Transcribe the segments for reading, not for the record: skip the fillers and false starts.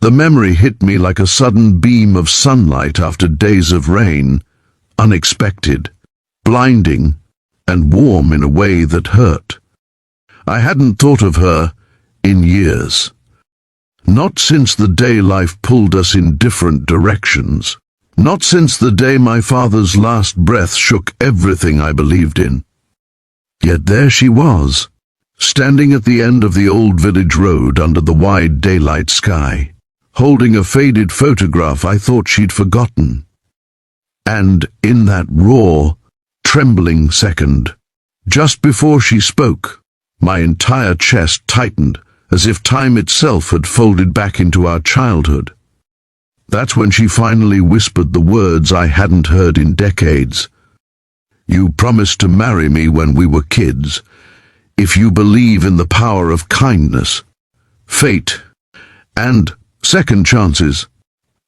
The memory hit me like a sudden beam of sunlight after days of rain, unexpected, blinding, and warm in a way that hurt. I hadn't thought of her in years. Not since the day life pulled us in different directions. Not since the day my father's last breath shook everything I believed in. Yet there she was, standing at the end of the old village road under the wide daylight sky, holding a faded photograph I thought she'd forgotten. And in that raw, trembling second, just before she spoke, my entire chest tightened as if time itself had folded back into our childhood. That's when she finally whispered the words I hadn't heard in decades. "You promised to marry me when we were kids. If you believe in the power of kindness, fate, and second chances,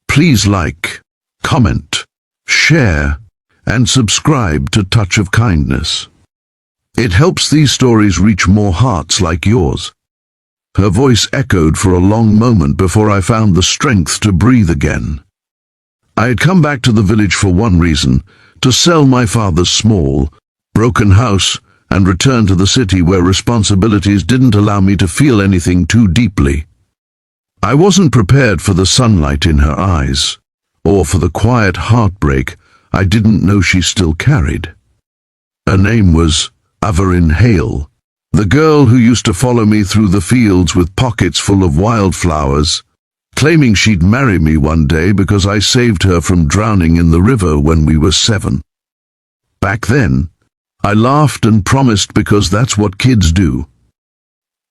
please like, comment, share, and subscribe to Touch of Kindness. It helps these stories reach more hearts like yours." Her voice echoed for a long moment before I found the strength to breathe again. I had come back to the village for one reason: to sell my father's small, broken house and return to the city where responsibilities didn't allow me to feel anything too deeply. I wasn't prepared for the sunlight in her eyes, or for the quiet heartbreak I didn't know she still carried. Her name was Averin Hale, the girl who used to follow me through the fields with pockets full of wildflowers, claiming she'd marry me one day because I saved her from drowning in the river when we were 7. Back then, I laughed and promised because that's what kids do.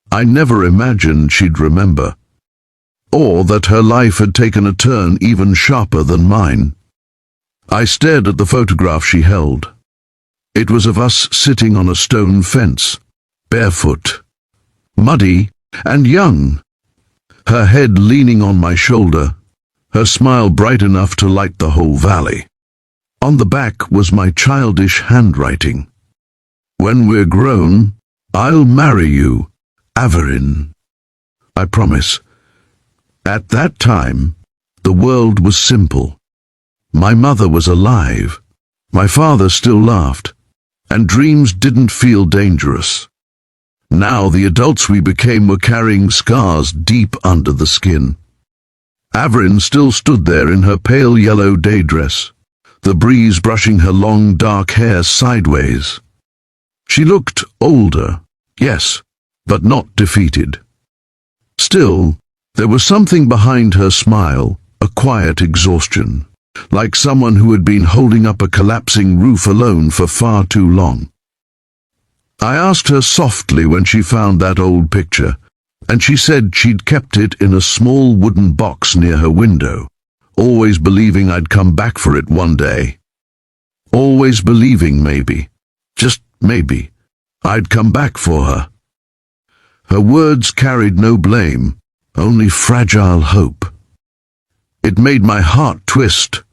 I never imagined she'd remember, or that her life had taken a turn even sharper than mine. I stared at the photograph she held. It was of us sitting on a stone fence, barefoot, muddy, and young, her head leaning on my shoulder, her smile bright enough to light the whole valley. On the back was my childish handwriting. "When we're grown, I'll marry you, Averin. I promise." At that time, the world was simple. My mother was alive, my father still laughed, and dreams didn't feel dangerous. Now the adults we became were carrying scars deep under the skin. Averin still stood there in her pale yellow day dress, the breeze brushing her long dark hair sideways. She looked older, yes, but not defeated. Still, there was something behind her smile, a quiet exhaustion, like someone who had been holding up a collapsing roof alone for far too long. I asked her softly when she found that old picture, and she said she'd kept it in a small wooden box near her window, always believing I'd come back for it one day. Always believing maybe, just maybe, I'd come back for her. Her words carried no blame, only fragile hope. It made my heart twist.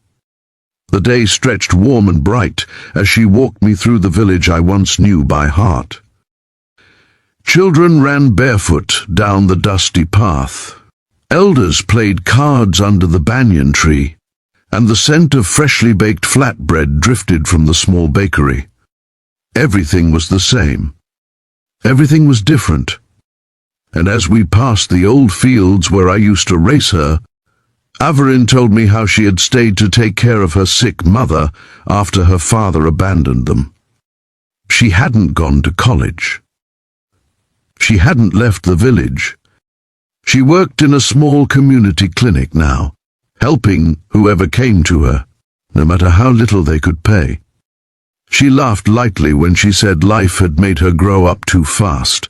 The day stretched warm and bright as she walked me through the village I once knew by heart. Children ran barefoot down the dusty path. Elders played cards under the banyan tree, and the scent of freshly baked flatbread drifted from the small bakery. Everything was the same. Everything was different. And as we passed the old fields where I used to race her, Averin told me how she had stayed to take care of her sick mother after her father abandoned them. She hadn't gone to college. She hadn't left the village. She worked in a small community clinic now, helping whoever came to her, no matter how little they could pay. She laughed lightly when she said life had made her grow up too fast.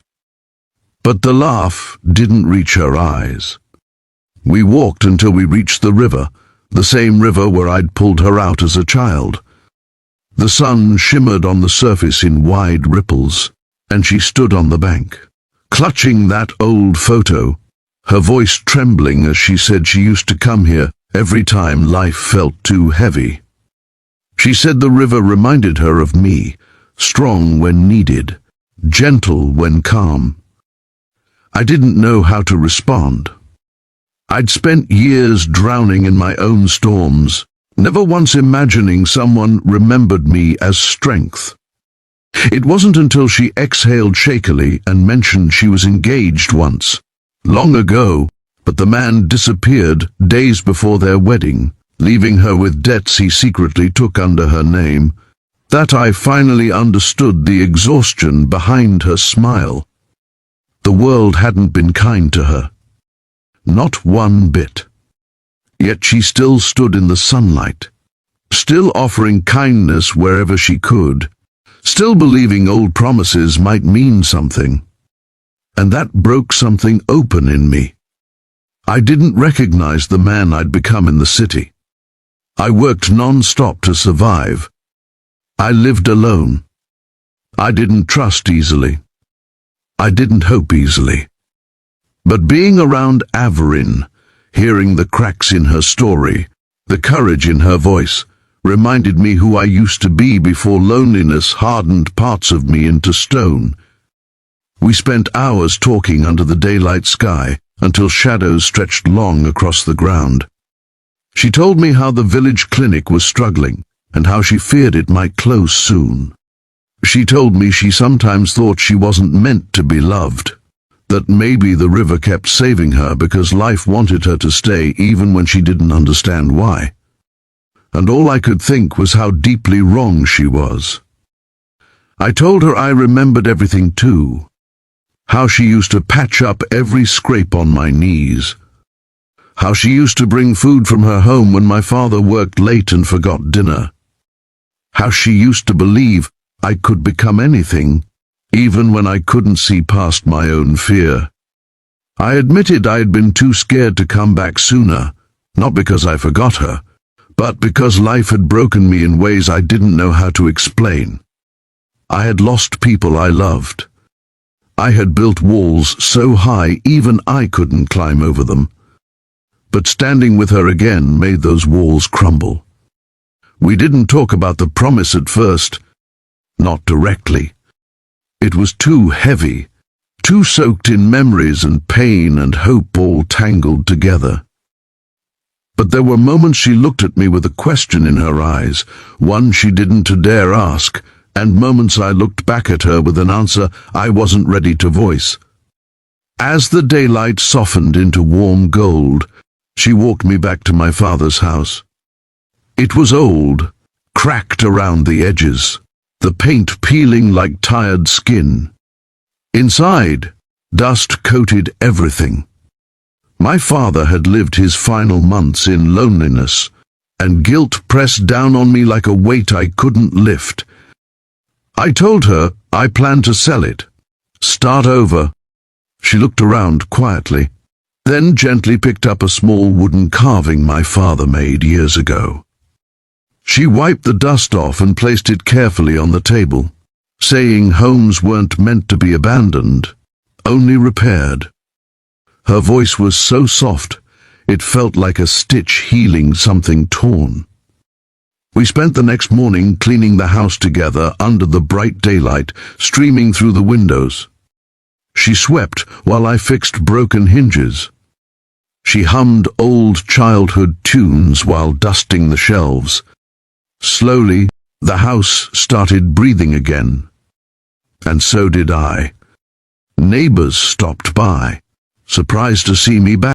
But the laugh didn't reach her eyes. We walked until we reached the river, the same river where I'd pulled her out as a child. The sun shimmered on the surface in wide ripples, and she stood on the bank, clutching that old photo, her voice trembling as she said she used to come here every time life felt too heavy. She said the river reminded her of me, strong when needed, gentle when calm. I didn't know how to respond. I'd spent years drowning in my own storms, never once imagining someone remembered me as strength. It wasn't until she exhaled shakily and mentioned she was engaged once, long ago, but the man disappeared days before their wedding, leaving her with debts he secretly took under her name, that I finally understood the exhaustion behind her smile. The world hadn't been kind to her. Not one bit. Yet she still stood in the sunlight, still offering kindness wherever she could, still believing old promises might mean something. And that broke something open in me. I didn't recognize the man I'd become in the city. I worked non-stop to survive. I lived alone. I didn't trust easily. I didn't hope easily. But being around Averin, hearing the cracks in her story, the courage in her voice, reminded me who I used to be before loneliness hardened parts of me into stone. We spent hours talking under the daylight sky until shadows stretched long across the ground. She told me how the village clinic was struggling and how she feared it might close soon. She told me she sometimes thought she wasn't meant to be loved, that maybe the river kept saving her because life wanted her to stay even when she didn't understand why. And all I could think was how deeply wrong she was. I told her I remembered everything too, how she used to patch up every scrape on my knees, how she used to bring food from her home when my father worked late and forgot dinner, how she used to believe I could become anything, even when I couldn't see past my own fear. I admitted I had been too scared to come back sooner, not because I forgot her, but because life had broken me in ways I didn't know how to explain. I had lost people I loved. I had built walls so high even I couldn't climb over them. But standing with her again made those walls crumble. We didn't talk about the promise at first, not directly. It was too heavy, too soaked in memories and pain and hope all tangled together. But there were moments she looked at me with a question in her eyes, one she didn't dare ask, and moments I looked back at her with an answer I wasn't ready to voice. As the daylight softened into warm gold, she walked me back to my father's house. It was old, cracked around the edges, the paint peeling like tired skin. Inside, dust coated everything. My father had lived his final months in loneliness, and guilt pressed down on me like a weight I couldn't lift. I told her I planned to sell it, start over. She looked around quietly, then gently picked up a small wooden carving my father made years ago. She wiped the dust off and placed it carefully on the table, saying homes weren't meant to be abandoned, only repaired. Her voice was so soft, it felt like a stitch healing something torn. We spent the next morning cleaning the house together under the bright daylight streaming through the windows. She swept while I fixed broken hinges. She hummed old childhood tunes while dusting the shelves. Slowly, the house started breathing again. And so did I. Neighbors stopped by, surprised to see me back.